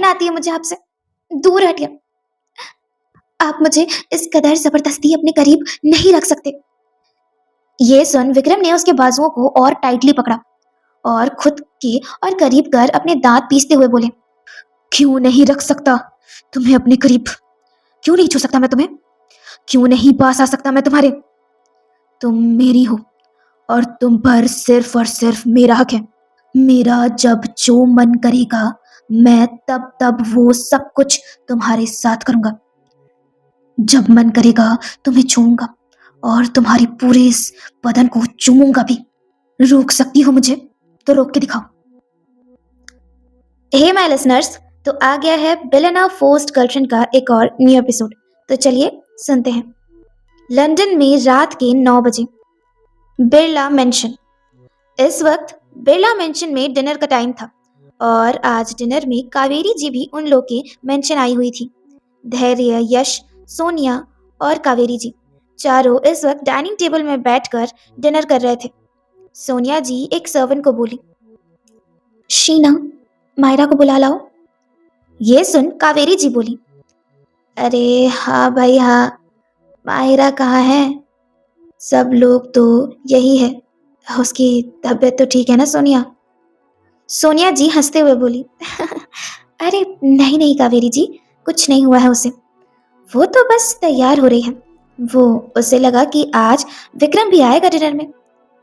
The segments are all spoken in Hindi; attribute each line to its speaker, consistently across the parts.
Speaker 1: घिन आती है मुझे आपसे। दूर हटिए। आप मुझे इस कदर जबरदस्ती अपने करीब नहीं रख सकते। ये सुन विक्रम ने उसके बाजुओं को और टाइटली पकड़ा और खुद के और करीब कर अपने दांत पीसते हुए बोले, क्यों नहीं रख सकता तुम्हें अपने करीब? क्यों नहीं छू सकता मैं तुम्हें? क्यों नहीं पास आ सकता मैं तुम्हारे? तुम मेरी हो और तुम पर सिर्फ और सिर्फ मेरा हक है। मेरा जब जो मन करेगा मैं तब तब वो सब कुछ तुम्हारे साथ करूंगा। जब मन करेगा तुम्हें छूऊंगा और तुम्हारे पूरे इस बदन को चूमूंगा भी। रोक सकती हो मुझे तो रोक के दिखाओ। हे माय लिसनर्स, तो आ गया है बेलेना फोर्स्ड गर्लफ्रेंड का एक और न्यू एपिसोड। तो चलिए सुनते हैं। लंदन में रात के 9 बजे। बिरला मेंशन। इस वक्त बिरला मेंशन में डिनर का टाइम था और आज डिनर में कावेरी जी भी उन लोग के मेंशन आई हुई थी। धैर्य, यश, सोनिया और कावेरी जी चारों इस वक्त डाइनिंग टेबल में बैठकर डिनर कर रहे थे। सोनिया जी एक सर्वेंट को बोली, शीना, मायरा को बुला लाओ। ये सुन कावेरी जी बोली, अरे हाँ भाई हाँ, मायरा कहाँ है? सब लोग तो यही है। उसकी तबीयत तो ठीक है ना सोनिया? सोनिया जी हंसते हुए बोली, अरे नहीं नहीं कावेरी जी, कुछ नहीं हुआ है उसे। वो तो बस तैयार हो रही है। वो उसे लगा कि आज विक्रम भी आएगा डिनर में,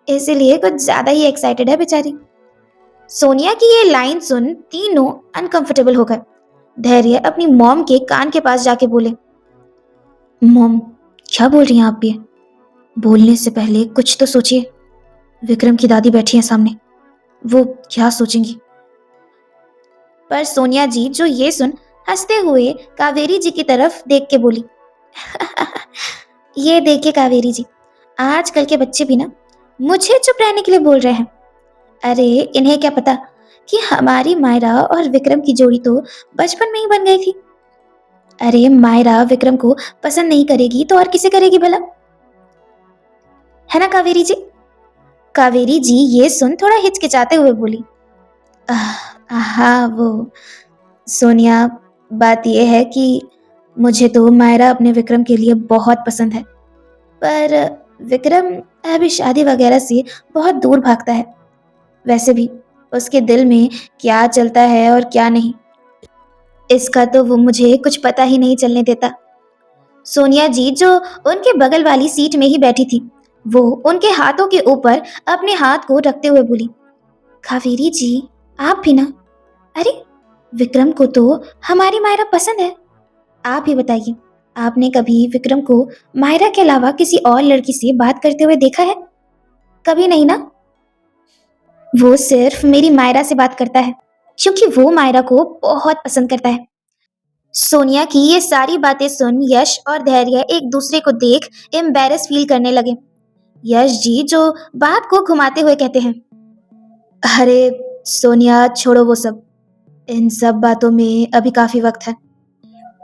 Speaker 1: इसीलिए कुछ ज्यादा ही एक्साइटेड है बेचारी। सोनिया की ये लाइन सुन तीनों अनकंफर्टेबल हो गए। धैर्य अपनी मॉम के कान के पास जाके बोले, मॉम क्या बोल रही हैं आप ये? बोलने से पहले कुछ तो सोचिए। विक्रम की दादी बैठी है सामने, वो क्या सोचेंगी? पर सोनिया जी जो ये सुन हंसते हुए कावेरी जी की तरफ देख के बोली, ये देखिए कावेरी जी, आजकल के बच्चे भी ना मुझे चुप रहने के लिए बोल रहे हैं। अरे इन्हें क्या पता कि हमारी मायरा और विक्रम की जोड़ी तो बचपन में ही बन गई थी। अरे मायरा विक्रम को पसंद नहीं करेगी तो और किसे करेगी भला? है ना कावेरी जी? कावेरी जी ये सुन थोड़ा हिचकिचाते हुए बोली, हाँ वो सोनिया, बात यह है कि मुझे तो मायरा अपने विक्रम के लिए बहुत पसंद है, पर विक्रम अभी शादी वगैरह से बहुत दूर भागता है। वैसे भी उसके दिल में क्या चलता है और क्या नहीं, इसका तो वो मुझे कुछ पता ही नहीं चलने देता। सोनिया जी जो उनके बगल वाली सीट में ही बैठी थी, वो उनके हाथों के ऊपर अपने हाथ को रखते हुए बोली, कावेरी जी आप भी ना? अरे विक्रम को तो हमारी मायरा पसंद है। आप ही बताइए, आपने कभी विक्रम को मायरा के अलावा किसी और लड़की से बात करते हुए देखा है? कभी नहीं ना? वो सिर्फ मेरी मायरा से बात करता है क्योंकि वो मायरा को बहुत पसंद करता है। सोनिया की ये सारी बातें सुन यश और धैर्य एक दूसरे को देख एम्बेरस फील करने लगे। यश जी जो बात को घुमाते हुए कहते हैं, अरे सोनिया छोड़ो वो सब, इन सब बातों में अभी काफी वक्त है।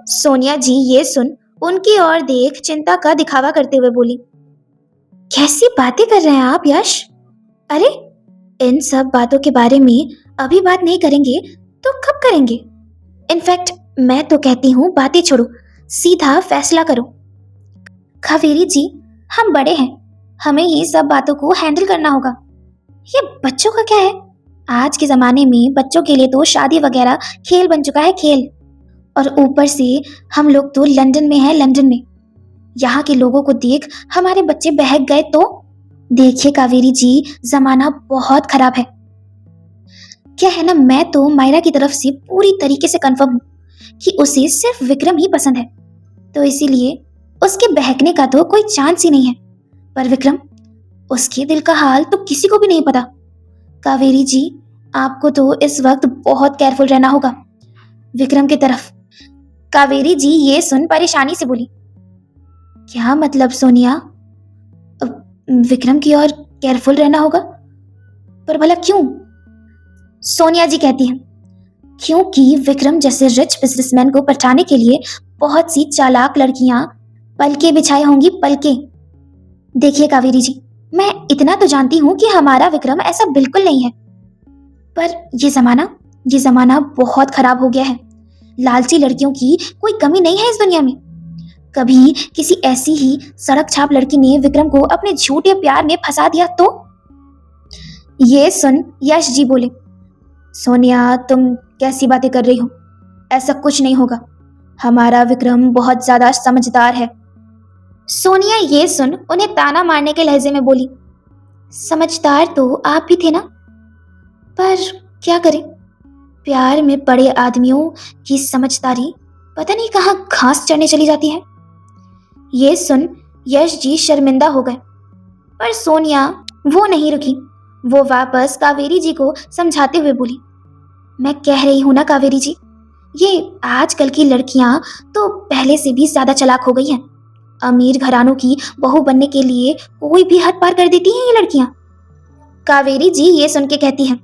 Speaker 1: सोनिया जी ये सुन उनकी ओर देख चिंता का दिखावा करते हुए बोली, कैसी बातें कर रहे हैं आप यश? अरे इन सब बातों के बारे में अभी बात नहीं करेंगे तो कब करेंगे? इनफैक्ट मैं तो कहती हूँ बातें छोड़ो, सीधा फैसला करो। कावेरी जी हम बड़े हैं, हमें ही सब बातों को हैंडल करना होगा। ये बच्चों का क्या है? आज के जमाने में बच्चों के लिए तो शादी वगैरह खेल बन चुका है, खेल। और ऊपर से हम लोग तो लंदन में हैं, लंदन में। यहाँ के लोगों को देख हमारे बच्चे बहक गए तो? देखिए कावेरी जी, जमाना बहुत खराब है। क्या है ना, मैं तो मायरा की तरफ से पूरी तरीके से कंफर्म हूँ कि उसे सिर्फ विक्रम ही पसंद है, तो इसीलिए उसके बहकने का तो कोई चांस ही नहीं है। पर विक्रम, उसके दिल का हाल तो किसी को भी नहीं पता। कावेरी जी आपको तो इस वक्त बहुत केयरफुल रहना होगा विक्रम की तरफ। कावेरी जी ये सुन परेशानी से बोली, क्या मतलब सोनिया? विक्रम की ओर केयरफुल रहना होगा? पर भला क्यों? सोनिया जी कहती हैं, क्योंकि विक्रम जैसे रिच बिजनेसमैन को पटाने के लिए बहुत सी चालाक लड़कियां पलके बिछाई होंगी, पलके। देखिए कावेरी जी, मैं इतना तो जानती हूँ कि हमारा विक्रम ऐसा बिल्कुल नहीं है, पर ये जमाना बहुत खराब हो गया है। लालची लड़कियों की कोई कमी नहीं है इस दुनिया में। कभी किसी ऐसी ही सड़क छाप लड़की ने विक्रम को अपने झूठे प्यार में फंसा दिया तो? ये सुन यश जी बोले, सोनिया तुम कैसी बातें कर रही हो? ऐसा कुछ नहीं होगा। हमारा विक्रम बहुत ज्यादा समझदार है। सोनिया ये सुन उन्हें ताना मारने के लहजे में बोली, समझदार तो आप भी थे ना, पर क्या करें, प्यार में पड़े आदमियों की समझदारी पता नहीं कहाँ घास चढ़ने चली जाती है। ये सुन यश जी शर्मिंदा हो गए, पर सोनिया वो नहीं रुकी। वो वापस कावेरी जी को समझाते हुए बोली, मैं कह रही हूं ना कावेरी जी, ये आजकल की लड़कियां तो पहले से भी ज्यादा चालाक हो गई हैं। अमीर घरानों की बहू बनने के लिए कोई भी हद पार कर देती हैं ये लड़कियां। कावेरी जी ये सुन के कहती हैं,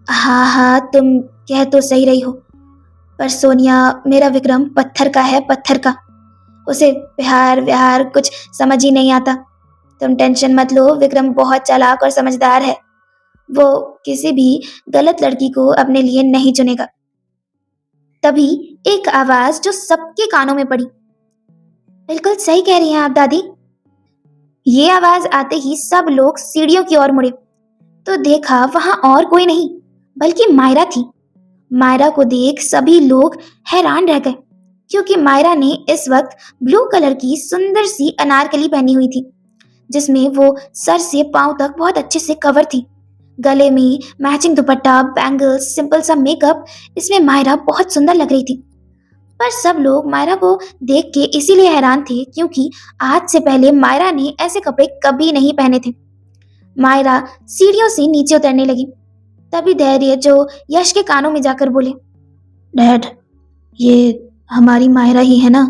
Speaker 1: हाँ हाँ तुम कह तो सही रही हो, पर सोनिया मेरा विक्रम पत्थर का है, पत्थर का। उसे प्यार व्यार कुछ समझ ही नहीं आता। तुम टेंशन मत लो, विक्रम बहुत चालाक और समझदार है। वो किसी भी गलत लड़की को अपने लिए नहीं चुनेगा। तभी एक आवाज जो सबके कानों में पड़ी, बिल्कुल सही कह रही हैं आप दादी। ये आवाज आते ही सब लोग सीढ़ियों की ओर मुड़े तो देखा वहां और कोई नहीं बल्कि मायरा थी। मायरा को देख सभी लोग हैरान रह गए, क्योंकि मायरा ने इस वक्त ब्लू कलर की सुंदर सी अनारकली पहनी हुई थी, जिसमें वो सर से पांव तक बहुत अच्छे से कवर थी। गले में मैचिंग दुपट्टा, बैंगल्स, सिंपल सा मेकअप, इसमें मायरा बहुत सुंदर लग रही थी। पर सब लोग मायरा को देख के इसीलिए हैरान थे क्योंकि आज से पहले मायरा ने ऐसे कपड़े कभी नहीं पहने थे। मायरा सीढ़ियों से नीचे उतरने लगी। तभी धैर्य जो यश के कानों में जाकर बोले, डैड, ये हमारी मायरा ही है ना?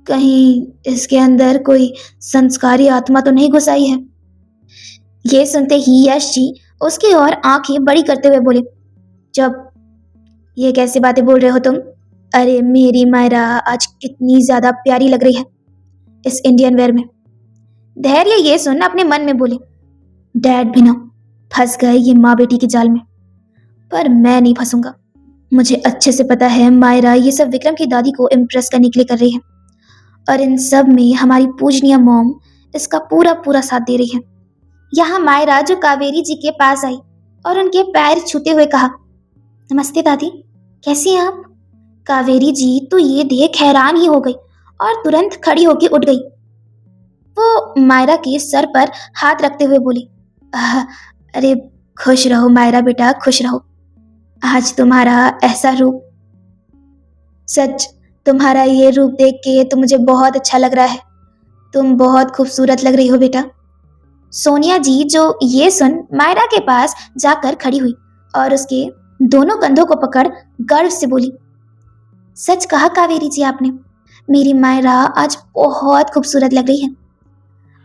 Speaker 1: कहीं इसके अंदर कोई संस्कारी आत्मा तो नहीं घुस आई है? ये सुनते ही यश जी उसकी ओर आंखें बड़ी करते हुए बोले, चुप, ये कैसी बातें बोल रहे हो तुम? अरे मेरी मायरा आज कितनी ज्यादा प्यारी लग रही है इस इंडियन वेयर में। धैर्य ये सुन अपने मन में बोले, डैड भी ना फंस गए ये माँ बेटी के जाल में, पर मैं नहीं फंसूंगा। मुझे अच्छे से पता है मायरा ये सब विक्रम की दादी को इम्प्रेस करने के लिए कर रही है, और इन सब में हमारी पूजनीय मॉम इसका पूरा पूरा साथ दे रही है। यहाँ मायरा जो कावेरी जी के पास आई और उनके पैर छूते हुए कहा, नमस्ते दादी, कैसी हैं आप? कावेरी जी तो ये देख हैरान ही हो गई और तुरंत खड़ी होकर उठ गई। वो मायरा के सर पर हाथ रखते हुए बोली, अरे खुश रहो मायरा बेटा, खुश रहो। आज तुम्हारा ऐसा रूप, सच तुम्हारा ये रूप देख के तो मुझे बहुत अच्छा लग रहा है। तुम बहुत खूबसूरत लग रही हो बेटा। सोनिया जी जो ये सुन मायरा के पास जाकर खड़ी हुई और उसके दोनों कंधों को पकड़ गर्व से बोली, सच कहा कावेरी जी आपने, मेरी मायरा आज बहुत खूबसूरत लग रही है।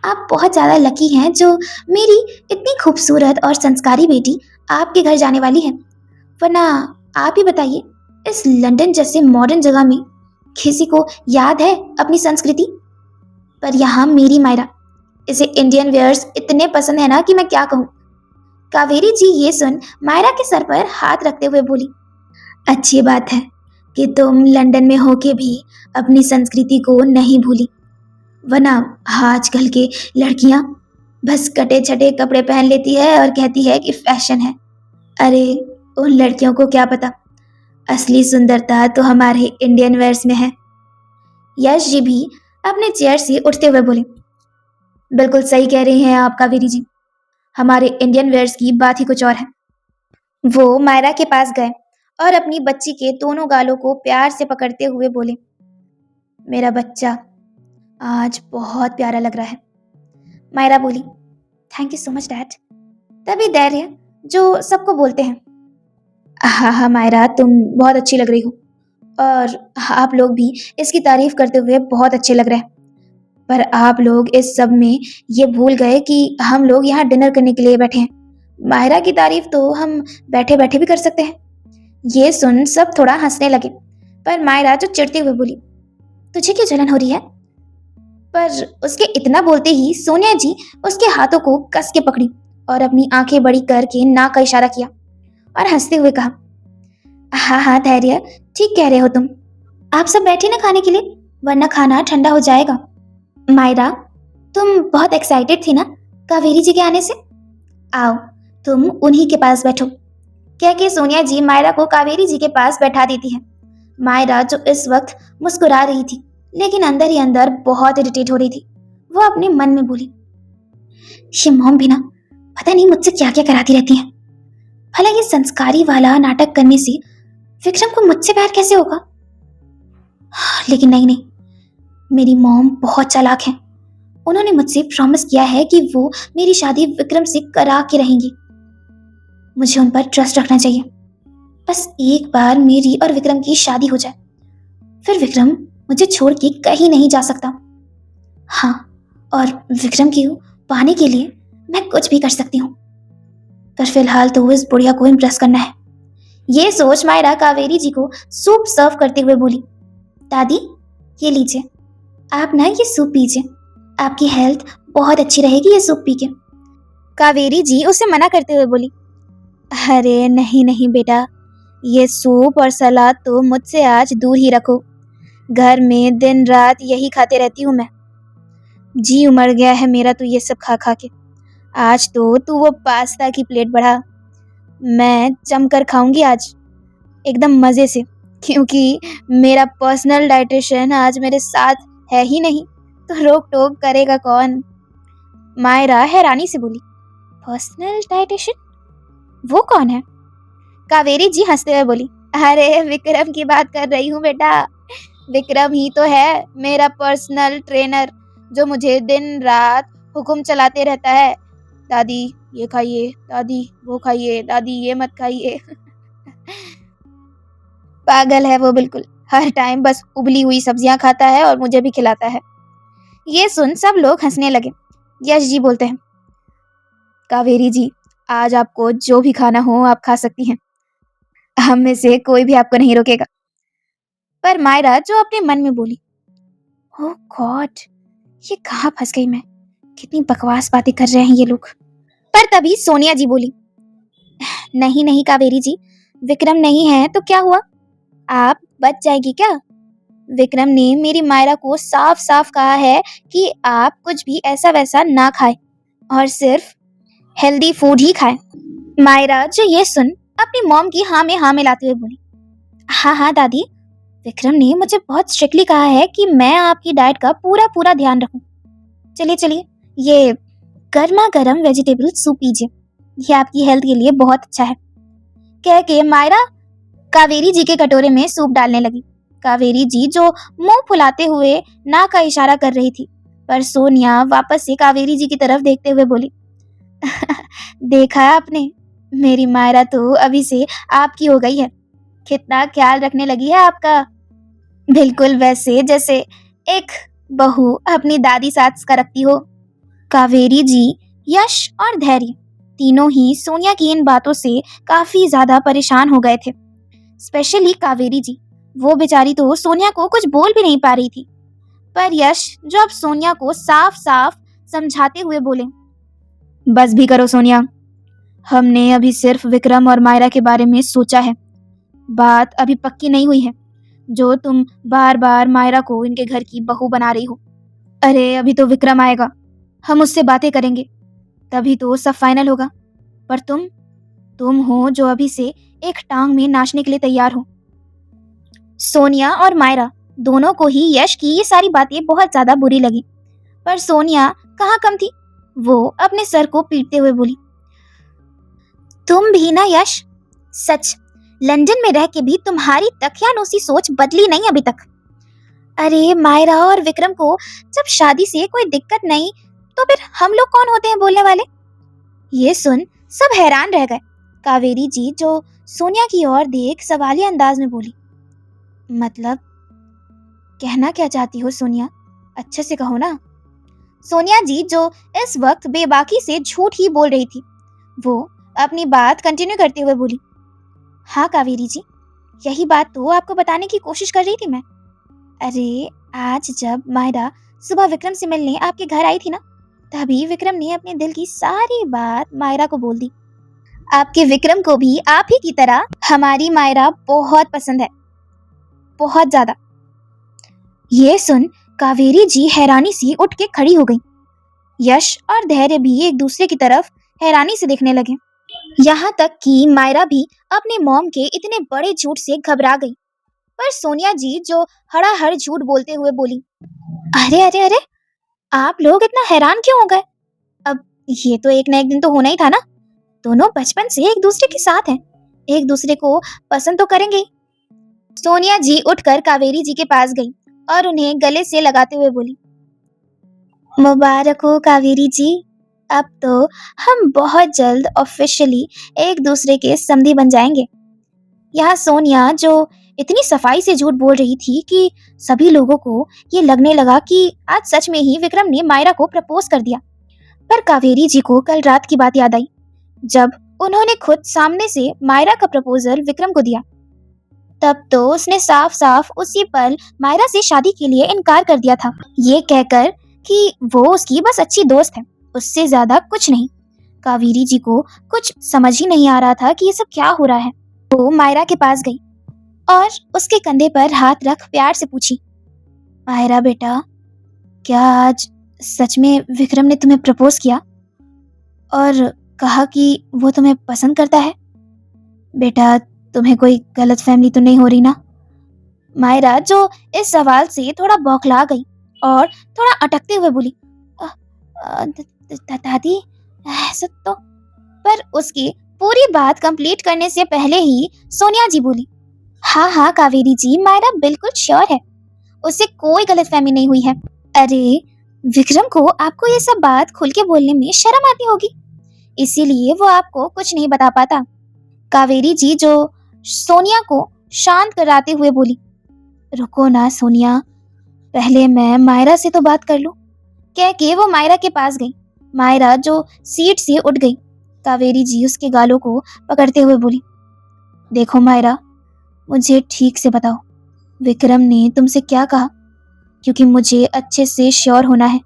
Speaker 1: आप बहुत ज्यादा लकी हैं जो मेरी इतनी खूबसूरत और संस्कारी बेटी आपके घर जाने वाली है। वरना आप ही बताइए, इस लंदन जैसे मॉडर्न जगह में किसी को याद है अपनी संस्कृति? पर यहाँ मेरी मायरा, इसे इंडियन वेयर्स इतने पसंद है ना कि मैं क्या कहूँ। कावेरी जी ये सुन मायरा के सर पर हाथ रखते हुए बोली, अच्छी बात है कि तुम लंदन में होके भी अपनी संस्कृति को नहीं भूली, वरना आजकल के लड़कियां बस कटे छटे कपड़े पहन लेती है और कहती है कि फैशन है। अरे उन लड़कियों को क्या पता, असली सुंदरता तो हमारे इंडियन वेयर्स में है। यश जी भी अपने चेयर से उठते हुए बोले, बिल्कुल सही कह रही हैं आप कावेरी जी, हमारे इंडियन वेयर्स की बात ही कुछ और है। वो मायरा के पास गए और अपनी बच्ची के दोनों गालों को प्यार से पकड़ते हुए बोले, मेरा बच्चा आज बहुत प्यारा लग रहा है। मायरा बोली, thank you so much dad. तभी धैर्य जो सबको बोलते हैं, हाँ हाँ मायरा तुम बहुत अच्छी लग रही हो, और आप लोग भी इसकी तारीफ करते हुए बहुत अच्छे लग रहे हैं। पर आप लोग इस सब में ये भूल गए कि हम लोग यहाँ डिनर करने के लिए बैठे हैं। मायरा की तारीफ तो हम बैठे बैठे भी कर सकते हैं। ये सुन सब थोड़ा हंसने लगे, पर मायरा जो चिढ़ते हुए बोली, तुझे क्यों जलन हो रही है? पर उसके इतना बोलते ही सोनिया जी उसके हाथों को कस के पकड़ी और अपनी आंखें बड़ी करके नाक का इशारा किया और हंसते हुए कहा, हाँ हाँ धैर्य, ठीक कह रहे हो तुम। आप सब बैठे ना खाने के लिए, वरना खाना ठंडा हो जाएगा। मायरा, तुम बहुत एक्साइटेड थी ना कावेरी जी के आने से। आओ, तुम उन्हीं के पास बैठो। कह के सोनिया जी मायरा को कावेरी जी के पास बैठा देती है। मायरा जो इस वक्त मुस्कुरा रही थी, लेकिन अंदर ही अंदर बहुत इरिटेट हो रही थी, वो अपने मन में बोली, ये मॉम भी ना पता नहीं मुझसे क्या क्या कराती रहती हैं। भला ये संस्कारी वाला नाटक करने से विक्रम को मुझसे प्यार कैसे होगा। लेकिन नहीं नहीं, मेरी मॉम बहुत चालाक है। उन्होंने मुझसे प्रॉमिस किया है कि वो मेरी शादी विक्रम से करा के रहेंगी। मुझे उन पर ट्रस्ट रखना चाहिए। बस एक बार मेरी और विक्रम की शादी हो जाए, फिर विक्रम मुझे छोड़ के कहीं नहीं जा सकता। हाँ, और विक्रम को पाने के लिए मैं कुछ भी कर सकती हूँ, पर फिलहाल तो इस बुढ़िया को इम्प्रेस करना है। ये सोच मायरा कावेरी जी को सूप सर्व करते हुए बोली, दादी ये लीजिए, आप ना ये सूप पीजिए, आपकी हेल्थ बहुत अच्छी रहेगी ये सूप पी के। कावेरी जी उसे मना करते हुए बोली, अरे नहीं नहीं बेटा, ये सूप और सलाद तो मुझसे आज दूर ही रखो। घर में दिन रात यही खाते रहती हूँ मैं। जी उमड़ गया है मेरा तो ये सब खा खा के। आज तो तू वो पास्ता की प्लेट बढ़ा, मैं जमकर खाऊंगी आज एकदम मजे से, क्योंकि मेरा पर्सनल डाइटिशियन आज मेरे साथ है ही नहीं, तो रोक टोक करेगा कौन। मायरा हैरानी से बोली, पर्सनल डाइटिशियन? वो कौन है? कावेरी जी हंसते हुए बोली, अरे विक्रम की बात कर रही हूँ बेटा। विक्रम ही तो है मेरा पर्सनल ट्रेनर, जो मुझे दिन रात हुक्म चलाते रहता है, दादी ये खाइए, दादी वो खाइए, दादी ये मत खाइए। पागल है वो बिल्कुल, हर टाइम बस उबली हुई सब्जियां खाता है और मुझे भी खिलाता है। ये सुन सब लोग हंसने लगे। यश जी बोलते हैं, कावेरी जी आज आपको जो भी खाना हो आप खा सकती हैं, हम में से कोई भी आपको नहीं रोकेगा। पर मायरा जो अपने मन में बोली, ओह गॉड, ये कहाँ फंस गई मैं, कितनी बकवास बातें कर रहे हैं ये लोग। पर तभी सोनिया जी बोली, नहीं नहीं कावेरी जी, विक्रम नहीं है तो क्या हुआ, आप बच जाएगी क्या। विक्रम ने मेरी मायरा को साफ साफ कहा है कि आप कुछ भी ऐसा वैसा ना खाए और सिर्फ हेल्दी फूड ही खाए। मायरा जो ये सुन अपनी मॉम की हाँ में हाँ मिलाते हुए बोली, हाँ हाँ दादी, विक्रम ने मुझे बहुत स्ट्रिक्टली कहा है कि मैं आपकी डाइट का पूरा पूरा ध्यान रखूं। चलिए चलिए, ये गर्मा गर्म वेजिटेबल सूप पीजिए, ये आपकी हेल्थ के लिए बहुत अच्छा है। कह के मायरा कावेरी जी के कटोरे में सूप डालने लगी। कावेरी जी जो मुंह फुलाते हुए ना का इशारा कर रही थी, पर सोनिया वापस से कावेरी जी की तरफ देखते हुए बोली, देखा आपने, मेरी मायरा तो अभी से आपकी हो गई है, कितना ख्याल रखने लगी है आपका, बिल्कुल वैसे जैसे एक बहू अपनी दादी सास का रखती हो। कावेरी जी, यश और धैर्य तीनों ही सोनिया की इन बातों से काफी ज्यादा परेशान हो गए थे। स्पेशली कावेरी जी, वो बेचारी तो सोनिया को कुछ बोल भी नहीं पा रही थी। पर यश जो अब सोनिया को साफ साफ समझाते हुए बोले, बस भी करो सोनिया, हमने अभी सिर्फ विक्रम और मायरा के बारे में सोचा है, बात अभी पक्की नहीं हुई है, जो तुम बार बार मायरा को इनके घर की बहू बना रही हो। अरे अभी तो विक्रम आएगा, हम उससे बातें करेंगे, तभी तो सब फाइनल होगा। पर तुम हो जो अभी से एक टांग में नाचने के लिए तैयार हो। सोनिया और मायरा दोनों को ही यश की ये सारी बातें बहुत ज्यादा बुरी लगी, पर सोनिया कहाँ कम थी, वो अपने सर को पीटते हुए बोली, तुम भी ना यश, सच लंदन में रह के भी तुम्हारी तकियानूसी सोच बदली नहीं अभी तक। अरे मायरा और विक्रम को जब शादी से कोई दिक्कत नहीं, तो फिर हम लोग कौन होते हैं बोलने वाले। ये सुन सब हैरान रह गए। कावेरी जी जो सोनिया की ओर देख सवालिया अंदाज में बोली, मतलब कहना क्या चाहती हो सोनिया, अच्छे से कहो ना। सोनिया जी जो इस वक्त बेबाकी से झूठ ही बोल रही थी, वो अपनी बात कंटिन्यू करते हुए बोली, हाँ कावेरी जी, यही बात तो आपको बताने की कोशिश कर रही थी मैं। अरे आज जब मायरा सुबह विक्रम से मिलने आपके घर आई थी ना, तभी विक्रम ने अपने दिल की सारी बात मायरा को बोल दी। आपके विक्रम को भी आप ही की तरह हमारी मायरा बहुत पसंद है। बहुत ज्यादा। ये सुन कावेरी जी हैरानी से उठ के खड़ी हो गई। यश और धैर्य भी एक दूसरे की तरफ हैरानी से देखने लगे। यहाँ तक कि मायरा भी अपने मॉम के इतने बड़े झूठ से घबरा गई। पर सोनिया जी जो हड़ाहड़ झूठ बोलते हुए बोली, अरे अरे अरे, आप लोग इतना हैरान क्यों हो गए? अब ये तो एक ना एक दिन तो होना ही था ना। दोनों बचपन से एक दूसरे के साथ हैं, एक दूसरे को पसंद तो करेंगे ही। सोनिया जी उठकर कावेरी जी के पास गई और उन्हें गले से लगाते हुए बोली, मुबारक हो कावेरी जी, अब तो हम बहुत जल्द ऑफिशियली एक दूसरे के समधी बन जाएंगे। यहाँ सोनिया जो इतनी सफाई से झूठ बोल रही थी कि सभी लोगों को ये लगने लगा कि आज सच में ही विक्रम ने मायरा को प्रपोज कर दिया। पर कावेरी जी को कल रात की बात याद आई, जब उन्होंने खुद सामने से मायरा का प्रपोजल विक्रम को दिया। तब तो उसने साफ साफ उसी पल मायरा से शादी के लिए इनकार कर दिया था, ये कहकर कि वो उसकी बस अच्छी दोस्त है, उससे ज्यादा कुछ नहीं। कावेरी जी को कुछ समझ ही नहीं आ रहा था कि ये सब क्या हो रहा है। वो मायरा के पास गई और उसके कंधे पर हाथ रख प्यार से पूछी, मायरा बेटा, क्या आज सच में विक्रम ने तुम्हें प्रपोज किया और कहा कि वो तुम्हें पसंद करता है? बेटा, तुम्हें कोई गलतफहमी तो नहीं हो रही ना? मायरा जो इस सवाल से थोड़ा बौखला गई और थोड़ा अटकते हुए बोली, दादी, ऐसा तो। पर उसकी पूरी बात कंप्लीट करने से पहले ही सोनिया जी बोली, हाँ हाँ कावेरी जी, मायरा बिल्कुल श्योर है, उससे कोई गलतफहमी नहीं हुई है। अरे विक्रम को आपको ये सब बात खुल के बोलने में शर्म आती होगी, इसीलिए वो आपको कुछ नहीं बता पाता। कावेरी जी जो सोनिया को शांत कराते हुए बोली, रुको ना सोनिया, पहले मैं मायरा से तो बात कर लूं। कह के वो मायरा के पास गई। मायरा जो सीट से उठ गई। कावेरी जी उसके गालों को पकड़ते हुए बोली, देखो मायरा, मुझे ठीक से बताओ, विक्रम ने तुमसे क्या कहा? क्योंकि मुझे अच्छे से श्योर होना है।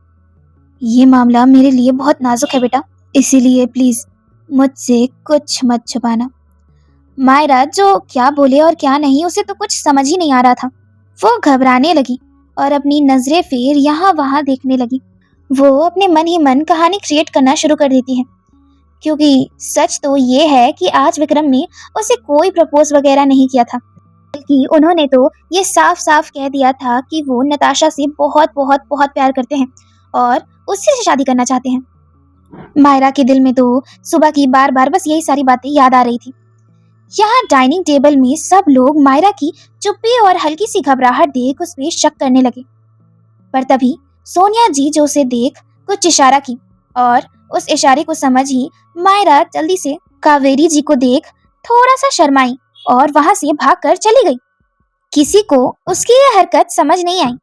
Speaker 1: ये मामला मेरे लिए बहुत नाजुक है बेटा, इसीलिए प्लीज मुझसे कुछ मत छुपाना। मायरा जो क्या बोले और क्या नहीं उसे तो कुछ समझ ही नहीं आ रहा था। वो घबराने लगी और अपनी नजरें फिर यहाँ वहां देखने लगी। वो अपने मन ही मन कहानी क्रिएट करना शुरू कर देती है, क्योंकि सच तो ये है कि आज विक्रम ने उसे कोई प्रपोज वगैरह नहीं किया था, बल्कि उन्होंने तो ये साफ साफ कह दिया था कि वो नताशा से बहुत बहुत बहुत प्यार करते हैं और उससे शादी करना चाहते हैं। मायरा के दिल में तो सुबह की बार बार बस यही सारी बातें याद आ रही थी। यहाँ डाइनिंग टेबल में सब लोग मायरा की चुप्पी और हल्की सी घबराहट देख उस पे शक करने लगे। पर तभी सोनिया जी जो उसे देख कुछ इशारा की और उस इशारे को समझ ही मायरा जल्दी से कावेरी जी को देख थोड़ा सा शर्माई और वहां से भागकर चली गई। किसी को उसकी यह हरकत समझ नहीं आई।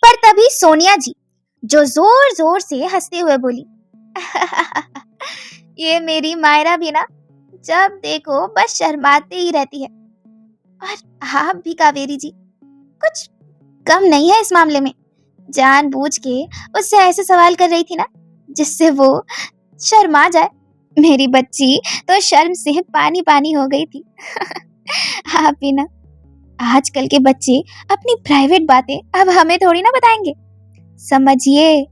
Speaker 1: पर तभी सोनिया जी जो जोर जोर से हंसते हुए बोली, ये मेरी मायरा भी ना, जब देखो बस शर्माते ही रहती है। और आप भी कावेरी जी कुछ कम नहीं है इस मामले में, जानबूझ के उससे ऐसे सवाल कर रही थी ना जिससे वो शर्मा जाए। मेरी बच्ची तो शर्म से पानी पानी हो गई थी। आप भी ना, आजकल के बच्चे अपनी प्राइवेट बातें अब हमें थोड़ी ना बताएंगे, समझिए।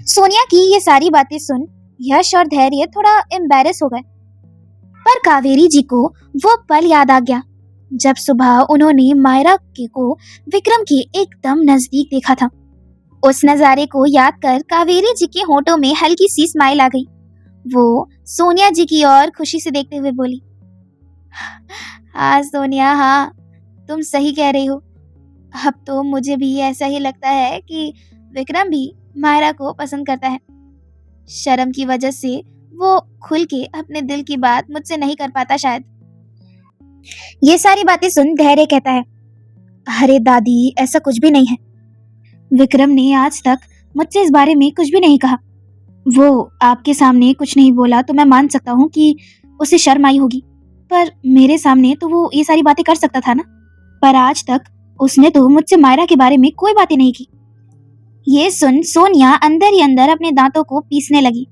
Speaker 1: सोनिया की ये सारी बातें सुन यश और धैर्य थोड़ा एम्बैरेस हो गए। पर कावेरी जी को वो पल याद आ गया जब सुबह उन्होंने मायरा को विक्रम के एकदम नजदीक देखा था। उस नजारे को याद कर कावेरी जी के होठों में हल्की सी स्माइल आ गई। वो सोनिया जी की ओर खुशी से देखते हुए बोली, हाँ सोनिया, हाँ तुम सही कह रही हो। अब तो मुझे भी ऐसा ही लगता है कि विक्रम भी मायरा को पसंद करता है। शर्म की वजह से वो खुल के अपने दिल की बात मुझसे नहीं कर पाता शायद। ये सारी बातें सुन धैर्य कहता है, अरे दादी, ऐसा कुछ भी नहीं है। विक्रम ने आज तक मुझसे इस बारे में कुछ भी नहीं कहा। वो आपके सामने कुछ नहीं बोला तो मैं मान सकता हूँ कि उसे शर्म आई होगी, पर मेरे सामने तो वो ये सारी बातें कर सकता था ना। पर आज तक उसने तो मुझसे मायरा के बारे में कोई बातें नहीं की। ये सुन सोनिया अंदर ही अंदर अपने दांतों को पीसने लगी,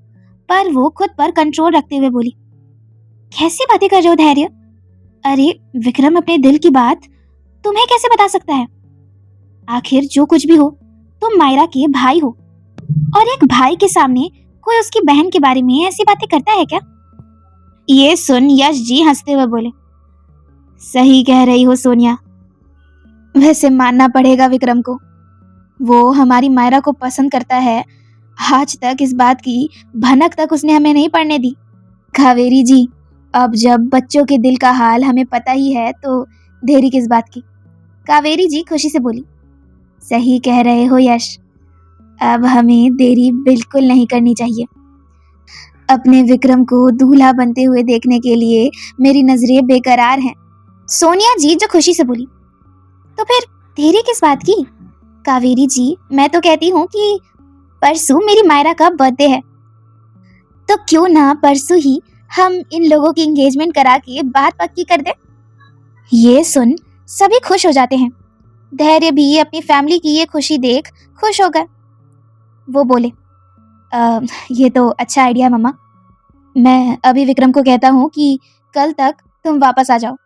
Speaker 1: पर वो खुद पर कंट्रोल रखते हुए बोली, कैसी बातें कर रहे हो धैर्य? अरे विक्रम अपने दिल की बात तुम्हें कैसे बता सकता है? आखिर जो कुछ भी हो, तुम मायरा के भाई हो, और एक भाई के सामने कोई उसकी बहन के बारे में ऐसी बातें करता है क्या? ये सुन यश जी हंसते हुए बोले, सही कह रही हो सोनिया। वैसे मानना पड़ेगा विक्रम को, वो हमारी मायरा को पसंद करता है। आज तक इस बात की भनक तक उसने हमें नहीं पड़ने दी। कावेरी जी, अब जब बच्चों के दिल का हाल हमें पता ही है तो देरी किस बात की? कावेरी जी खुशी से बोली, सही कह रहे हो यश, अब हमें देरी बिल्कुल नहीं करनी चाहिए। अपने विक्रम को दूल्हा बनते हुए देखने के लिए मेरी नजरें बेकरार हैं। सोनिया जी जो खुशी से बोली, तो फिर देरी किस बात की? कावेरी जी, मैं तो कहती हूँ कि परसों मेरी मायरा का बर्थडे है, तो क्यों ना परसों ही हम इन लोगों की एंगेजमेंट करा के बात पक्की कर दे। ये सुन सभी खुश हो जाते हैं। धैर्य भी अपनी फैमिली की ये खुशी देख खुश हो गए। वो बोले, ये तो अच्छा आइडिया है मम्मा। मैं अभी विक्रम को कहता हूँ कि कल तक तुम वापस आ जाओ।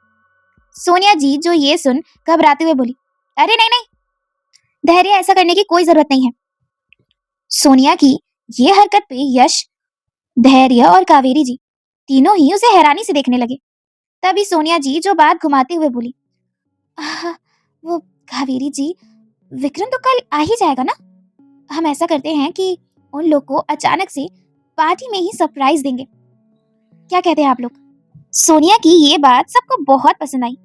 Speaker 1: सोनिया जी जो ये सुन घबराते हुए बोली, अरे नहीं नहीं, धैर्य ऐसा करने की कोई जरूरत नहीं है। सोनिया की ये हरकत पे यश, धैर्य और कावेरी जी तीनों ही उसे हैरानी से देखने लगे। तभी सोनिया जी जो बात घुमाते हुए बोली, "आह, वो कावेरी जी, विक्रम तो कल आ ही जाएगा ना। हम ऐसा करते हैं कि उन लोग को अचानक से पार्टी में ही सरप्राइज देंगे। क्या कहते हैं आप लोग?" सोनिया की ये बात सबको बहुत पसंद आई।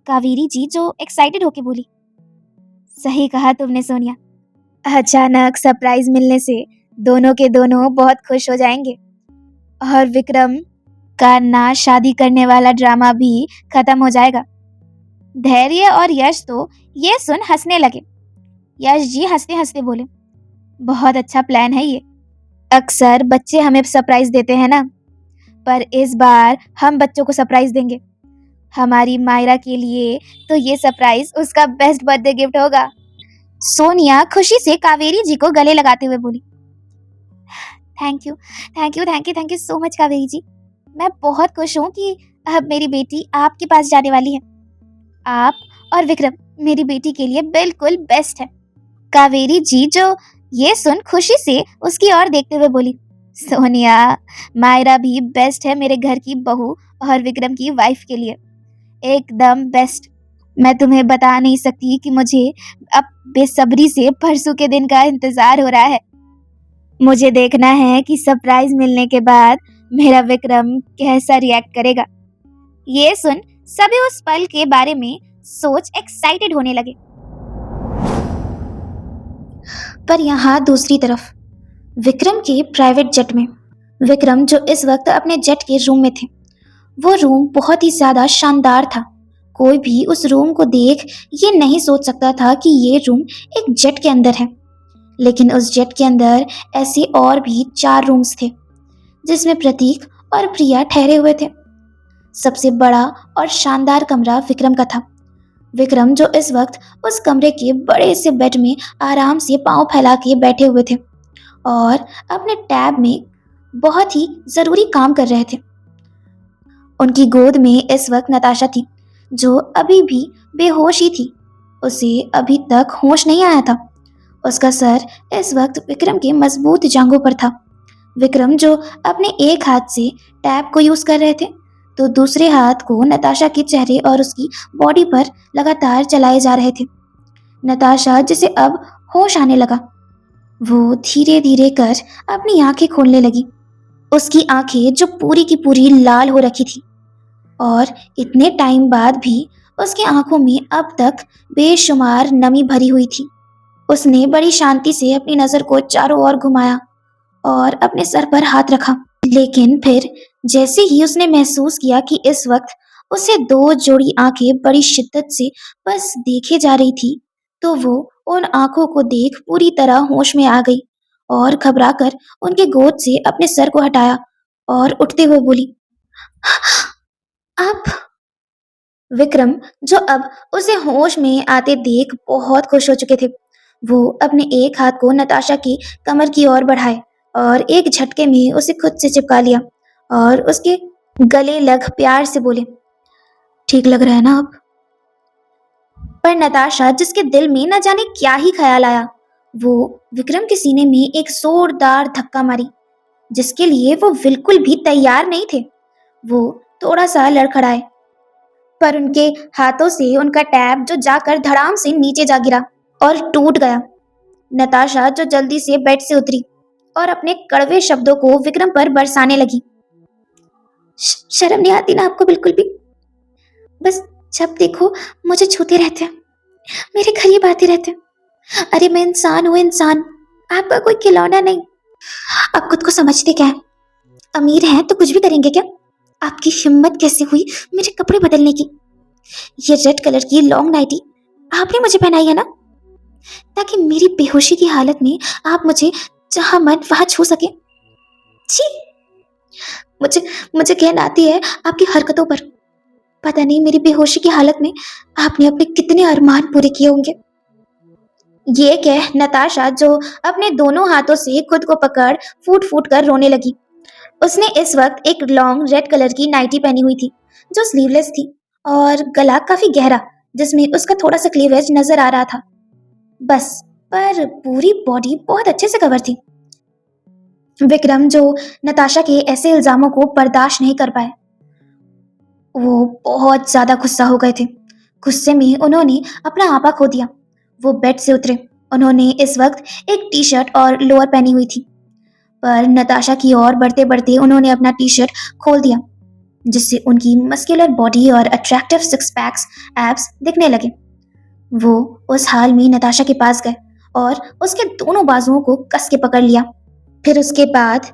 Speaker 1: कावेरी जी जो एक्साइटेड होके बोली, सही कहा तुमने सोनिया, अचानक सरप्राइज मिलने से दोनों के दोनों बहुत खुश हो जाएंगे, और विक्रम का ना शादी करने वाला ड्रामा भी खत्म हो जाएगा। धैर्य और यश तो ये सुन हंसने लगे। यश जी हंसते हंसते बोले, बहुत अच्छा प्लान है ये। अक्सर बच्चे हमें सरप्राइज देते हैं ना, पर इस बार हम बच्चों को सरप्राइज देंगे। हमारी मायरा के लिए तो ये सरप्राइज उसका बेस्ट बर्थडे गिफ्ट होगा। सोनिया खुशी से कावेरी जी को गले लगाते हुए बोली, thank you thank you thank you thank you so much Kaveri ji. मैं बहुत खुश हूँ कि अब मेरी बेटी आपके पास जाने वाली है। आप और विक्रम मेरी बेटी के लिए बिल्कुल बेस्ट है। कावेरी जी जो ये सुन खुशी से उसकी ओर देखते हुए बोली, सोनिया, मायरा भी बेस्ट है मेरे घर की बहू और विक्रम की वाइफ के लिए, एकदम बेस्ट। मैं तुम्हें बता नहीं सकती कि मुझे अब बेसब्री से परसों के दिन का इंतजार हो रहा है। मुझे देखना है कि सरप्राइज मिलने के बाद मेरा विक्रम कैसा रिएक्ट करेगा। ये सुन सभी उस पल के बारे में सोच एक्साइटेड होने लगे। पर यहाँ दूसरी तरफ विक्रम के प्राइवेट जेट में, विक्रम जो इस वक्त अपने जेट के रूम में थे, वो रूम बहुत ही ज्यादा शानदार था। कोई भी उस रूम को देख ये नहीं सोच सकता था कि ये रूम एक जेट के अंदर है। लेकिन उस जेट के अंदर ऐसे और भी 4 रूम्स थे जिसमें प्रतीक और प्रिया ठहरे हुए थे। सबसे बड़ा और शानदार कमरा विक्रम का था। विक्रम जो इस वक्त उस कमरे के बड़े से बेड में आराम से पांव फैला के बैठे हुए थे और अपने टैब में बहुत ही जरूरी काम कर रहे थे। उनकी गोद में इस वक्त नताशा थी जो अभी भी बेहोश ही थी। उसे अभी तक होश नहीं आया था। उसका सर इस वक्त विक्रम के मजबूत जांघों पर था। विक्रम जो अपने एक हाथ से टैब को यूज कर रहे थे तो दूसरे हाथ को नताशा के चेहरे और उसकी बॉडी पर लगातार चलाए जा रहे थे। नताशा जिसे अब होश आने लगा, वो धीरे धीरे कर अपनी आंखें खोलने लगी। उसकी आंखें जो पूरी की पूरी लाल हो रखी थी और इतने टाइम बाद भी उसकी आंखों में अब तक बेशुमार नमी भरी हुई थी। उसने बड़ी शांति से अपनी नजर को चारों ओर घुमाया और अपने सर पर हाथ रखा। लेकिन फिर जैसे ही उसने महसूस किया कि इस वक्त उसे 2 जोड़ी आंखें बड़ी शिद्दत से बस देखे जा रही थी, तो वो उन आंखों को देख पूरी तरह होश में आ गई और घबराकर उनके गोद से अपने सर को हटाया और उठते हुए बोली, आप? विक्रम जो अब उसे होश में आते देख बहुत खुश हो चुके थे। वो अपने एक हाथ को नताशा की कमर की ओर बढ़ाए और एक झटके में उसे खुद से चिपका लिया और उसके गले लग प्यार से बोले, ठीक लग रहा है ना अब? पर नताशा, जिसके दिल में न जाने क्या ही ख्याल आया, वो विक्रम के सीने में एक जोरदार धक्का मारी, जिसके लिए वो बिल्कुल भी तैयार नहीं थे। वो थोड़ा सा लड़खड़ाए, पर उनके हाथों से उनका टैब जो जाकर धड़ाम से नीचे जा गिरा और टूट गया। नताशा जो जल्दी से बेड से उतरी और अपने कड़वे शब्दों को विक्रम पर बरसाने लगी। शर्म नहीं आती ना आपको बिल्कुल भी? बस जब देखो मुझे छूते रहते हैं, मेरे करीब आते रहते हैं। अरे मैं इंसान हूँ, इंसान, आपका कोई खिलौना नहीं। आप खुद को समझते क्या है? अमीर हैं तो कुछ भी करेंगे क्या? आपकी हिम्मत कैसे हुई मेरे कपड़े बदलने की? ये रेड कलर की लॉन्ग नाइटी आपने मुझे पहनाई है ना, ताकि मेरी बेहोशी की हालत में आप मुझे जहां मन वहां छू सके। छी, मुझे मुझे कहन आती है आपकी हरकतों पर। पता नहीं मेरी बेहोशी की हालत में आपने अपने कितने अरमान पूरे किए होंगे। ये कह नताशा, जो अपने दोनों हाथों से खुद को पकड़ फूट फूट कर रोने लगी। उसने इस वक्त एक लॉन्ग रेड कलर की नाइटी पहनी हुई थी, जो स्लीवलेस थी, और गला काफी गहरा, जिसमें उसका थोड़ा सा क्लीवेज नजर आ रहा था। बस, पर पूरी बॉडी बहुत अच्छे से कवर थी। विक्रम, जो नताशा के ऐसे इल्जामों को बर्दाश्त नहीं कर पाए, वो बहुत ज्यादा गुस्सा हो गए थे। गुस्से में उन्होंने अपना आपा खो दिया। वो बेड से उतरे। उन्होंने इस वक्त एक टी शर्ट और लोअर पहनी हुई थी, पर नताशा की ओर बढ़ते बढ़ते उन्होंने अपना टी शर्ट खोल दिया, जिससे उनकी मस्कुलर बॉडी और अट्रैक्टिव सिक्स पैक्स एब्स दिखने लगे। वो उस हाल में नताशा के पास गए और उसके दोनों बाजुओं को कस के पकड़ लिया। फिर उसके बाद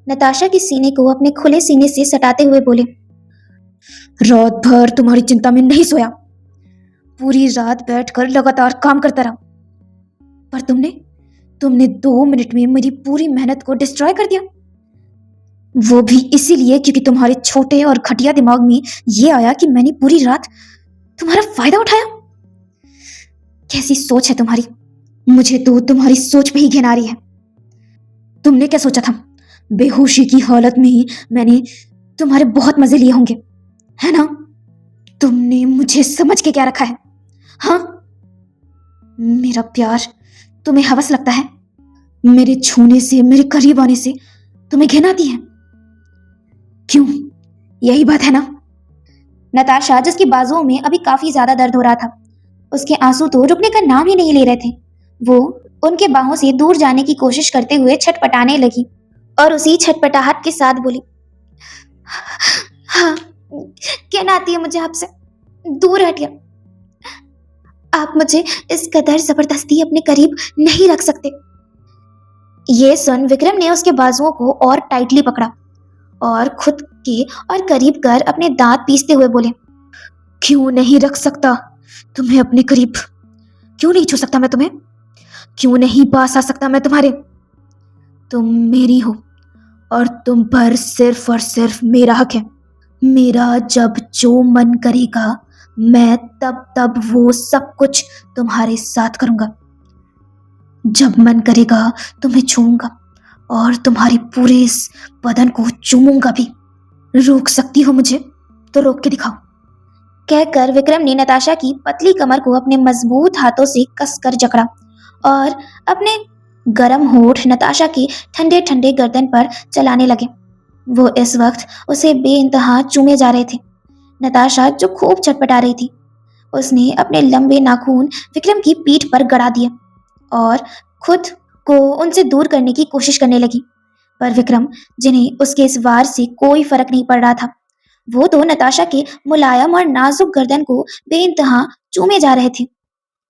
Speaker 1: नताशा के सीने को अपने खुले सीने से सटाते हुए बोले, रात भर तुम्हारी चिंता में नहीं सोया, पूरी रात बैठकर लगातार काम करता रहा, पर तुमने 2 मिनट में मेरी पूरी मेहनत को डिस्ट्रॉय कर दिया। वो भी इसीलिए क्योंकि तुम्हारे छोटे और घटिया दिमाग में ये आया कि मैंने पूरी रात तुम्हारा फायदा उठाया। कैसी सोच है तुम्हारी? मुझे तो तुम्हारी सोच पे ही घिन आ रही है। तुमने क्या सोचा था? बेहोशी की हालत में ही मैंने तुम्हारे बहुत मजे लिए होंगे, है ना? तुमने मुझे समझ के क्या रखा है? हाँ, मेरा प्यार तुम्हें हवस लगता है? मेरे छूने से, मेरे करीब आने से तुम्हें घिन आती है? क्यों, यही बात है ना? नताशा, जिसकी बाजुओं में अभी काफी ज्यादा दर्द हो रहा था, उसके आंसू तो रुकने का नाम ही नहीं ले रहे थे। वो उनके बाहों से दूर जाने की कोशिश करते हुए छटपटाने लगी और उसी छटपटाहट के साथ बोली, हाँ, कहना आती है मुझे आपसे, दूर हटिए। आप मुझे इस कदर जबरदस्ती अपने करीब नहीं रख सकते। ये सुन विक्रम ने उसके बाजुओं को और टाइटली पकड़ा और खुद के और करीब कर अपने दांत पीसते हुए बोले, क्यों नहीं रख सकता तुम्हें अपने करीब? क्यों नहीं छू सकता मैं तुम्हें? क्यों नहीं पास आ सकता मैं तुम्हारे? तुम मेरी हो और तुम पर सिर्फ और सिर्फ मेरा हक है। मेरा जब जो मन करेगा मैं तब तब वो सब कुछ तुम्हारे साथ करूंगा। जब मन करेगा तुम्हें छूऊंगा और तुम्हारे पूरे इस बदन को चूमूंगा भी। रोक सकती हो मुझे तो रोक के दिखाओ। कहकर विक्रम ने नताशा की पतली कमर को अपने मजबूत हाथों से कसकर जकड़ा और अपने गर्म होठ नताशा की ठंडे ठंडे गर्दन पर चलाने लगे। वो इस वक्त उसे बेइंतहा चूमे जा रहे थे। नताशा, जो खूब छटपटा रही थी, उसने अपने लंबे नाखून विक्रम की पीठ पर गड़ा दिए और खुद को उनसे दूर करने की कोशिश करने लगी। पर विक्रम, जिन्हें उसके इस वार से कोई फर्क नहीं पड़ रहा था, वो तो नताशा के मुलायम और नाजुक गर्दन को बेइंतहा चूमे जा रहे थे।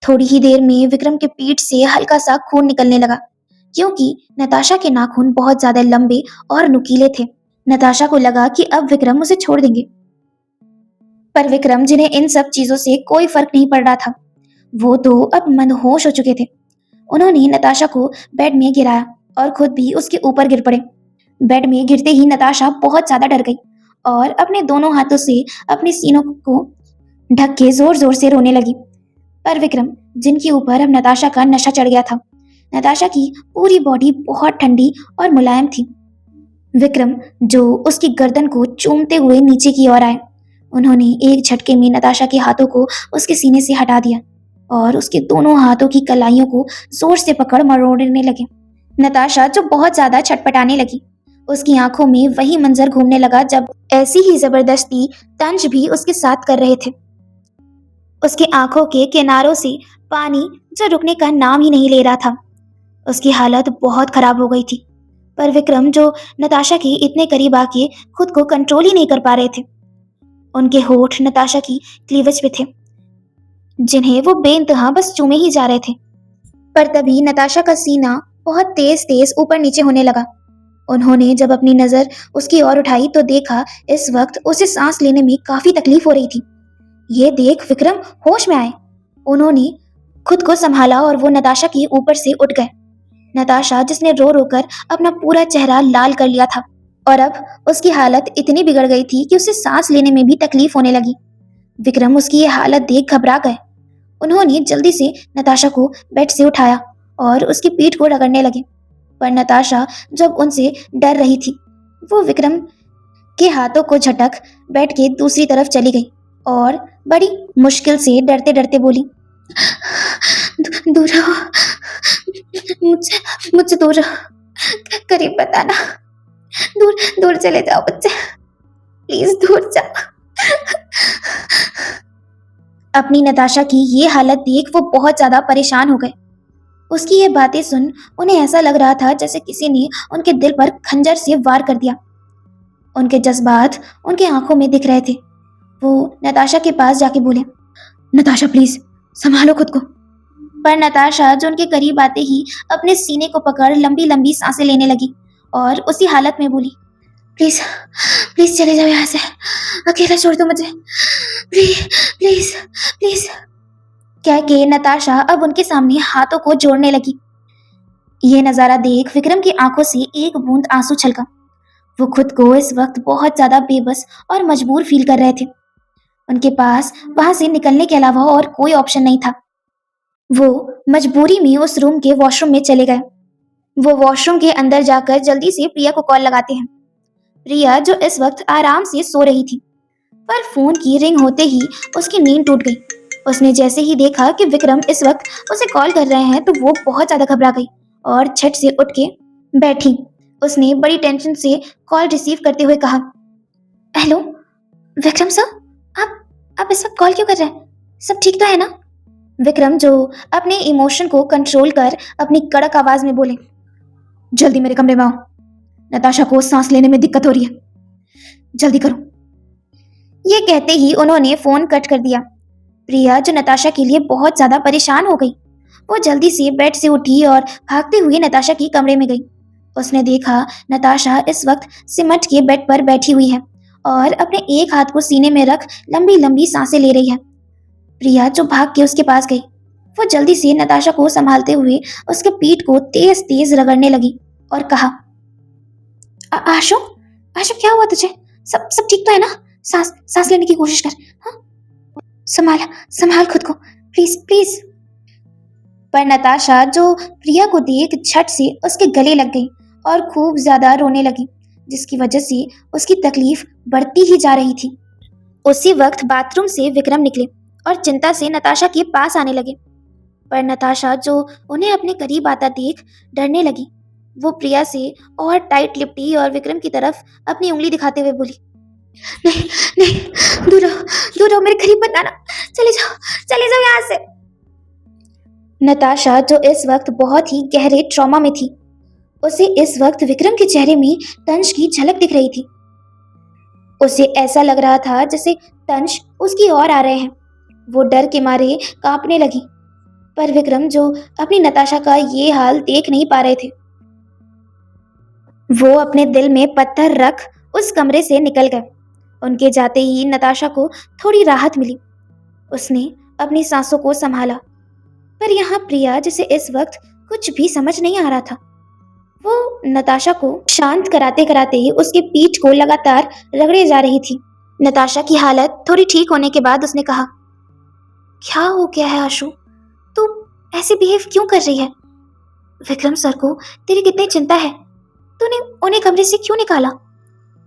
Speaker 1: थोड़ी ही देर में विक्रम के पीठ से हल्का सा खून निकलने लगा, क्योंकि नताशा के नाखून बहुत ज्यादा लंबे और नुकीले थे। नताशा को लगा कि अब विक्रम उसे छोड़ देंगे, पर विक्रम, जिन्हें इन सब चीजों से कोई फर्क नहीं पड़ रहा था, वो तो अब मनहोश हो चुके थे। उन्होंने नताशा को बेड में गिराया और खुद भी उसके ऊपर गिर पड़े। बेड में गिरते ही नताशा बहुत ज्यादा डर गई और अपने दोनों हाथों से अपने सीनों को ढक के जोर जोर से रोने लगी। पर विक्रम, जिनके ऊपर अब नताशा का नशा चढ़ गया था, नताशा की पूरी बॉडी बहुत ठंडी और मुलायम थी। विक्रम, जो उसकी गर्दन को चूमते हुए नीचे की ओर आए, उन्होंने एक झटके में नताशा के हाथों को उसके सीने से हटा दिया और उसके दोनों हाथों की कलाइयों को जोर से पकड़ मरोड़ने लगे। नताशा जो बहुत ज्यादा छटपटाने लगी, उसकी आंखों में वही मंजर घूमने लगा जब ऐसी ही जबरदस्ती तंज भी उसके साथ कर रहे थे। उसकी आंखों के किनारों से पानी जो रुकने का नाम ही नहीं ले रहा था। उसकी हालत बहुत खराब हो गई थी। पर विक्रम जो नताशा के इतने करीब आके खुद को कंट्रोल ही नहीं कर पा रहे थे। उनके होठ नताशा की क्लीवेज पे थे, जिन्हें वो बेइंतहा बस चूमे ही जा रहे थे। पर तभी नताशा का सीना बहुत तेज तेज ऊपर नीचे होने लगा। उन्होंने जब अपनी नजर उसकी ओर उठाई तो देखा इस वक्त उसे सांस लेने में काफी तकलीफ हो रही थी। ये देख विक्रम होश में आए। उन्होंने खुद को संभाला और वो नताशा के ऊपर से उठ गए। नताशा जिसने रो रो कर अपना पूरा चेहरा लाल कर लिया था और अब उसकी हालत इतनी बिगड़ गई थी कि उसे सांस लेने में भी तकलीफ होने लगी। विक्रम उसकी ये हालत देख घबरा गए। उन्होंने जल्दी से नताशा को बेड से उठाया और उसकी पीठ को रगड़ने लगे। पर नताशा जब उनसे डर रही थी, वो विक्रम के हाथों को झटक बेड के दूसरी तरफ चली गई और बड़ी मुश्किल से डरते डरते बोली, दूर रहो, मुझसे मुझसे दूर रहो, करीब बताना, दूर दूर चले जाओ बच्चे, प्लीज दूर जाओ। अपनी नताशा की ये हालत देख वो बहुत ज्यादा परेशान हो गए। उसकी ये बातें सुन उन्हें ऐसा लग रहा था जैसे किसी ने उनके दिल पर खंजर से वार कर दिया। उनके जज्बात उनके आंखों में दिख रहे थे। वो नताशा के पास जाके बोले, नताशा प्लीज संभालो खुद को। पर नताशा जो उनके करीब आते ही अपने सीने को पकड़ लंबी लंबी सांसें लेने लगी और उसी हालत में बोली, प्लीज प्लीज चले जाओ यहाँ से, अकेला छोड़ दो मुझे, प्लीज प्लीज प्लीज। कह के नताशा अब उनके सामने हाथों को जोड़ने लगी। ये नजारा देख विक्रम की आंखों से एक बूंद आंसू छलका। वो खुद को इस वक्त बहुत ज्यादा बेबस और मजबूर फील कर रहे थे। उनके पास वहां से निकलने के अलावा और कोई ऑप्शन नहीं था। वो मजबूरी में उस रूम के वॉशरूम में चले गए। वो वॉशरूम के अंदर जाकर जल्दी से प्रिया को कॉल लगाते हैं। प्रिया जो इस वक्त आराम से सो रही थी, पर फोन की रिंग होते ही उसकी नींद टूट गई। उसने जैसे ही देखा कि विक्रम इस वक्त उसे कॉल कर रहे हैं तो वो बहुत ज्यादा घबरा गई और झट से उठ के बैठी। उसने बड़ी टेंशन से कॉल रिसीव करते हुए कहा, हेलो विक्रम सर, आप इस वक्त कॉल क्यों कर रहे हैं? सब ठीक तो है ना? विक्रम जो अपने इमोशन को कंट्रोल कर अपनी कड़क आवाज में बोले, जल्दी मेरे कमरे में आओ, नताशा को सांस लेने में दिक्कत हो रही है, जल्दी करो। ये कहते ही उन्होंने फोन कट कर दिया। प्रिया जो नताशा के लिए बहुत ज्यादा परेशान हो गई, वो जल्दी से बेड से उठी और भागते हुए नताशा के कमरे में गई। उसने देखा नताशा इस वक्त सिमट के बेड पर बैठी हुई है और अपने एक हाथ को सीने में रख लंबी लंबी सांसें ले रही है। प्रिया जो भाग के उसके पास गई, वो जल्दी से नताशा को संभालते हुए उसके पीठ को तेज तेज रगड़ने लगी और कहा, आशु आशु क्या हुआ तुझे? सब सब ठीक तो है ना? सांस लेने की कोशिश कर, हाँ? संभाल खुद को, प्लीज प्लीज। पर नताशा जो प्रिया को देख झट से उसके गले लग गई और खूब ज्यादा रोने लगी, जिसकी वजह से उसकी तकलीफ बढ़ती ही जा रही थी। उसी वक्त बाथरूम से विक्रम निकले और चिंता से नताशा के पास आने लगे। पर नताशा जो उन्हें अपने करीब आता देख डरने लगी। वो प्रिया से और टाइट लिपटी और विक्रम की तरफ अपनी उंगली दिखाते हुए बोली, नहीं नहीं, दूर रहो, मेरे करीब मत आना, चले जाओ यहाँ से। नताशा जो इस वक्त बहुत ही गहरे ट्रॉमा में थी, उसे इस वक्त विक्रम के चेहरे में तंज की झलक दिख रही थी। उसे ऐसा लग रहा था जैसे तंज उसकी ओर आ रहे हैं। वो डर के मारे कांपने लगी। पर विक्रम जो अपनी नताशा का ये हाल देख नहीं पा रहे थे, वो अपने दिल में पत्थर रख उस कमरे से निकल गए। उनके जाते ही नताशा को थोड़ी राहत मिली। उसने अपनी सांसों को संभाला। पर यहाँ प्रिया जिसे इस वक्त कुछ भी समझ नहीं आ रहा था, वो नताशा को शांत कराते कराते ही उसके पीठ को लगातार रगड़े जा रही थी। नताशा की हालत थोड़ी ठीक होने के बाद उसने कहा, क्या हो गया है आशु? तू ऐसे बिहेव क्यों कर रही है? विक्रम सर को तेरी कितनी चिंता है, तूने उन्हें कमरे से क्यों निकाला?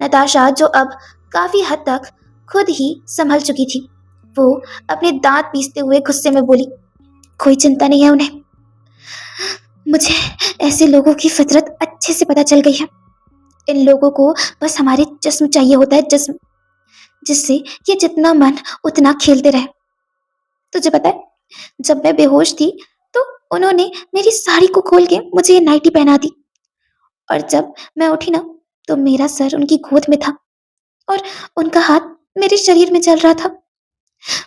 Speaker 1: नताशा जो अब काफी हद तक खुद ही संभल चुकी थी, वो अपने दांत पीसते हुए गुस्से में बोली, कोई चिंता नहीं है उन्हें। मुझे ऐसे लोगों की फितरत अच्छे से पता चल गई है। इन लोगों को बस हमारे जिस्म चाहिए होता है, जिस्म, जिससे ये जितना मन उतना खेलते रहे। तुझे पता है, जब मैं बेहोश थी तो उन्होंने मेरी साड़ी को खोल के मुझे ये नाइटी पहना दी, और जब मैं उठी ना तो मेरा सर उनकी गोद में था और उनका हाथ मेरे शरीर में चल रहा था।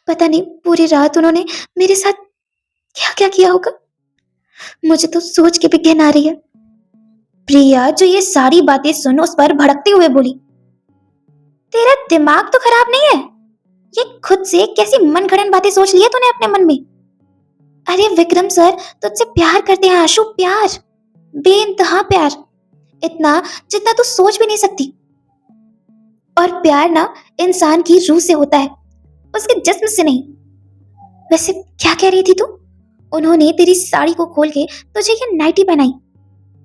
Speaker 1: पता नहीं पूरी रात उन्होंने मेरे साथ क्या क्या किया होगा। मुझे तो सोच के भी घिन आ रही है। प्रिया जो ये सारी बातें सुन उस पर भड़कते हुए बोली, तेरा दिमाग तो खराब नहीं है? ये खुद से कैसी मनगढ़ंत बातें सोच ली है तूने अपने मन में? अरे विक्रम सर तुझसे प्यार करते हैं आशु, प्यार, बेइंतहा प्यार, इतना जितना तू सोच भी नहीं सकती। और प्यार ना इंसान की रूह से होता है, उसके जिस्म से नहीं। वैसे क्या कह रही थी तू? उन्होंने तेरी साड़ी को खोल के तुझे ये नाइटी पहनाई।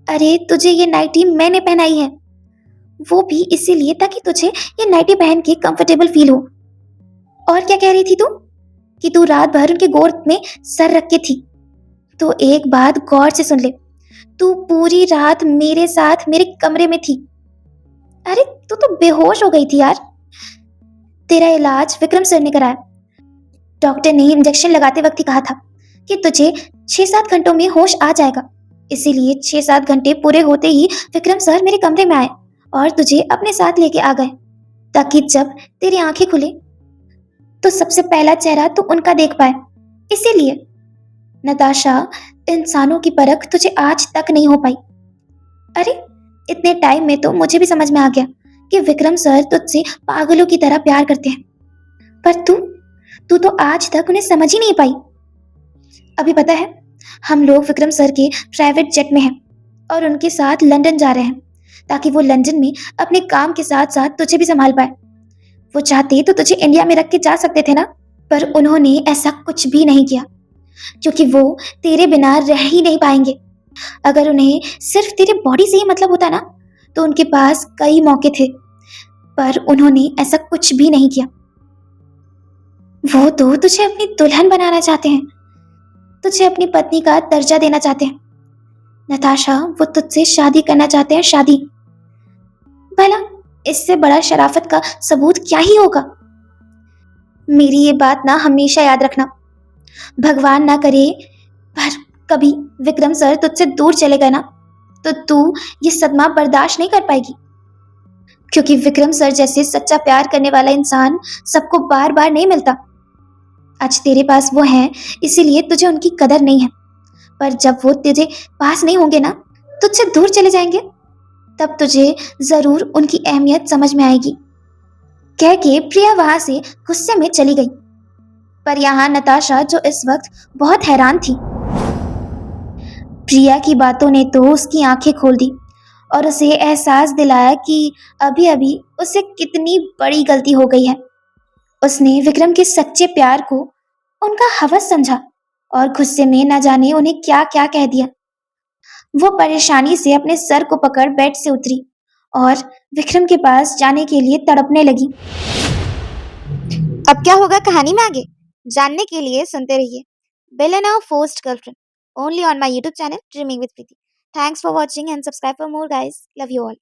Speaker 1: अरे तुझे ये नाइटी मैंने पहनाई है, वो भी इसीलिए ताकि तुझे ये नाइटी पहन के कंफर्टेबल फील हो। और क्या कह रही थी तू? कि तू रात भर उनके गोद में सर रख के थी। तो एक बात गौर से सुन ले, तू पूरी रात मेरे साथ मेरे कमरे में थी। अरे तू तो बेहोश हो गई थी यार। तेरा इलाज विक्रम सर ने कराया। डॉक्टर ने इंजेक्शन लगाते वक्त ही कहा था कि तुझे 6-7 घंटों में होश आ जाएगा। इसीलिए 6-7 घंटे पूरे होते ही विक्रम सर मेरे कमरे में आए और तुझे अपने साथ लेके आ गए, ताकि जब तेरी आंखें खुले तो सबसे पहला चेहरा तू उनका देख पाए। इसीलिए नताशा, इंसानों की परख तुझे आज तक नहीं हो पाई। अरे इतने टाइम में तो मुझे भी समझ में आ गया कि विक्रम सर तुझसे पागलों की तरह प्यार करते हैं, पर तू तू तो आज तक उन्हें समझ ही नहीं पाई। अभी पता है, हम लोग विक्रम सर के प्राइवेट जेट में हैं और उनके साथ लंदन जा रहे हैं, ताकि वो लंदन में अपने काम के साथ साथ तुझे भी संभाल पाए। वो चाहते तो तुझे इंडिया में रख के जा सकते थे ना, पर उन्होंने ऐसा कुछ भी नहीं किया, क्योंकि वो तेरे बिना रह ही नहीं पाएंगे। अगर उन्हें सिर्फ तेरे बॉडी से ही मतलब होता ना, तो उनके पास कई मौके थे, पर उन्होंने ऐसा कुछ भी नहीं किया। वो तो तुझे अपनी दुल्हन बनाना चाहते हैं, तुझे अपनी पत्नी का दर्जा देना चाहते हैं। नताशा, वो तुझसे शादी करना चाहते हैं, शादी। भला इससे बड़ा शराफत का सबूत क्या ही होगा। मेरी ये बात ना हमेशा याद रखना। भगवान ना करे पर कभी विक्रम सर तुझसे दूर चले गए ना, तो तू ये सदमा बर्दाश्त नहीं कर पाएगी, क्योंकि विक्रम सर जैसे सच्चा प्यार करने वाला इंसान सबको बार बार नहीं मिलता। आज तेरे पास वो हैं, इसीलिए तुझे उनकी कदर नहीं है, पर जब वो तुझे पास नहीं होंगे ना, तुझसे दूर चले जाएंगे, तब तुझे जरूर उनकी अहमियत समझ में आएगी। कह के प्रिया वहां से गुस्से में चली गई। पर यहाँ नताशा, जो इस वक्त बहुत हैरान थी, प्रिया की बातों ने तो उसकी आंखें खोल दी और उसे एहसास दिलाया कि अभी अभी उससे कितनी बड़ी गलती हो गई है। उसने विक्रम के सच्चे प्यार को उनका हवस समझा और गुस्से में न जाने उन्हें क्या क्या कह दिया। वो परेशानी से अपने सर को पकड़ बेड से उतरी और विक्रम के पास जाने के लिए तड़पने लगी। अब क्या होगा कहानी में आगे, जानने के लिए सुनते रहिए बेलेना first girlfriend, only on my YouTube channel dreaming with Preeti. Thanks for watching and subscribe for more guys, love you all.